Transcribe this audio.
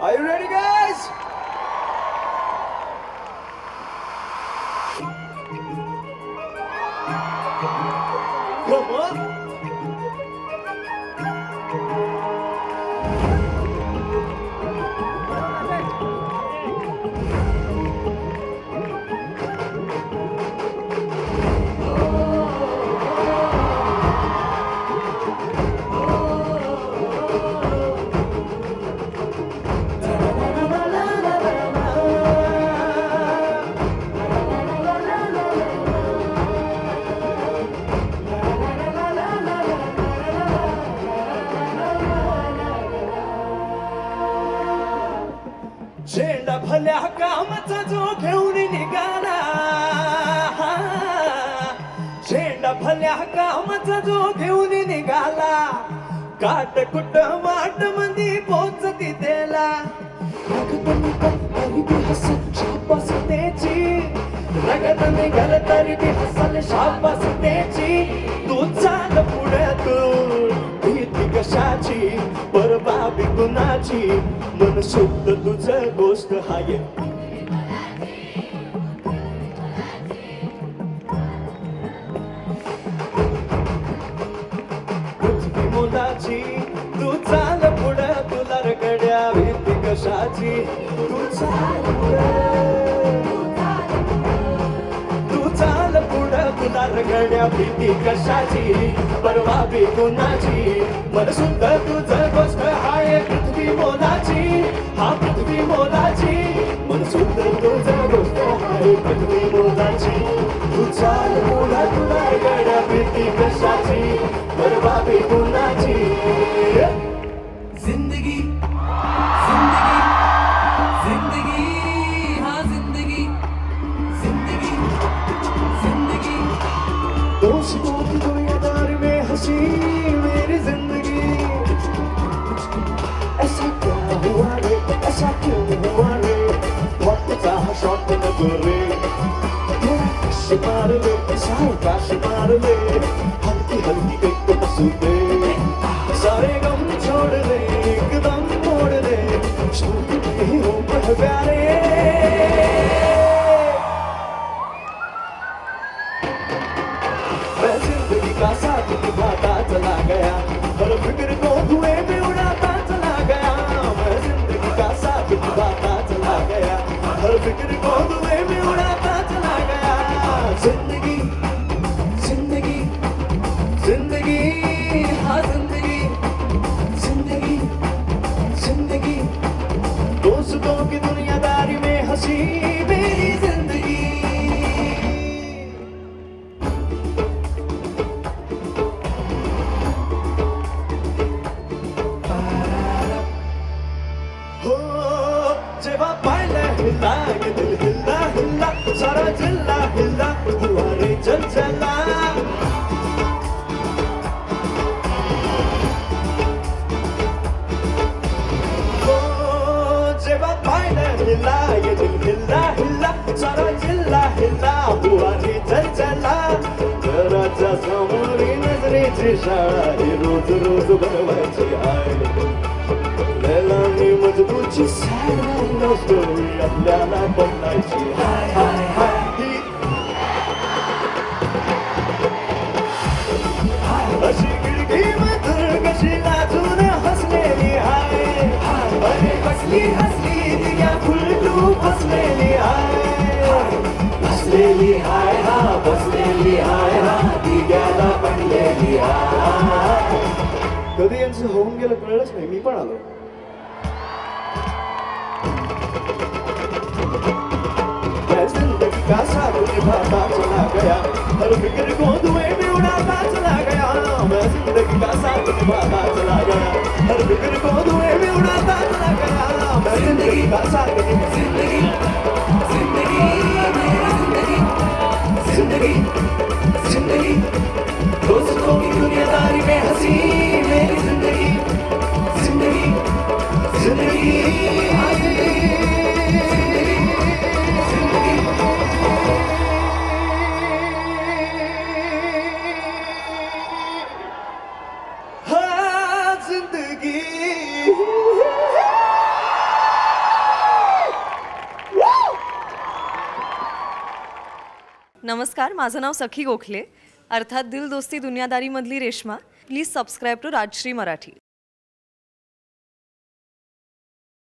Are you ready, guys? Come on. झेंडा भल्या कामाचा जो घेऊन निघाला, झेंडा भल्या कामाचा जो घेऊन निघाला, काट कुट वाट मंदी पोचती त्याला, रगत निघल तरी बी हसल शाबास त्याची, रगत निघल तरी बी हसल शाबास त्याची, तू चाल पुढे तू भीती कशाची परबाबी कुणाची, मन शुद्ध तुझं गोष्ट हाय, पृथ्वी मोलाची, तू चाल पुढं तुला रगड्या भीती कशाची, तू चाल पुढं तुला रगड्या भीती कशाची परवाबी कुणाची, मन शुद्ध तुझं गोष्ट हाय पृथ्वी मोलाची, हा पृथ्वी मोलाची, मन शुद्ध तुझं गोष्ट हाय पृथ्वी मोलाची, तू चाल पुढं तुला रगड्या भीती कशाची परवाबी कुणाची. जिंदगी जिंदगी जिंदगी हाँ जिंदगी जिंदगी जिंदगी दोस्तों की दुनियादारी में हंसी मेरी जिंदगी, ऐसा क्या हुआ रे, ऐसा क्यों हुआ रे, वक्त चाह शॉट न करे, थोड़ा कश मार ले, सावकाश मार ले, हल्की हल्की कहीं तो हंसू दे, सारे गम छोड़ ले, एकदम मोड़ ले, छोड़ नहीं हो पर प्यारे. मैं जिंदगी का साथ निभाता चला गया, हर फिक्र को धुएं में उड़ाता चला गया, मैं जिंदगी का साथ निभाता चला गया, हर फिक्र को धुएं में उड़ाता चला गया. जिंदगी जिंदगी जिंदगी हाँ जिंदगी जिंदगी जिंदगी दोस्तों की दुनियादारी में हंसी मेरी जिंदगी. हो जेव्हा पाहिलं हिला ये दिल हिला हिला, सारा जिल्हा हिला हुआ रे चंचला, हो जेव्हा पाहिलं हिला ये दिल हिला हिला, सारा जिल्हा हिला हुआ रे चंचला, घराच्या समोरी नजरेची शाळा ही रोज रोज बनवायची आहे, लैलानी मजबूरची सॅड स्टोरी आपल्याला बनायची हाय हाय हाय. अशी खिडकी मधून कशी लाजून हसलेली आहे, अरे कसली हसली तिच्या फुलटू बसलेली आहे, बसलेली हाय हा बसलेली हाय हा दिग्याला पडलेली आहे. कधी यांचं होऊन गेलं कळलंच नाही, मी पण आलो. मैं जिंदगी का साथ निभाता चला गया, हर फिक्र को धुएं में उड़ाता चला गया, मैं जिंदगी का साथ निभाता चला गया, हर फिक्र को धुएं में उड़ाता चला गया, मैं जिंदगी का साथ जिंदगी जिंदगी मेरी जिंदगी जिंदगी जिंदगी दोस्तों की दुनियादारी में हंसी मेरी जिंदगी जिंदगी जिंदगी हाँ जिंदगी नमस्कार, माझं नाव सखी गोखले, अर्थात दिल दोस्ती दुनियादारीमधली Reshma. Please subscribe to Rajshri Marathi.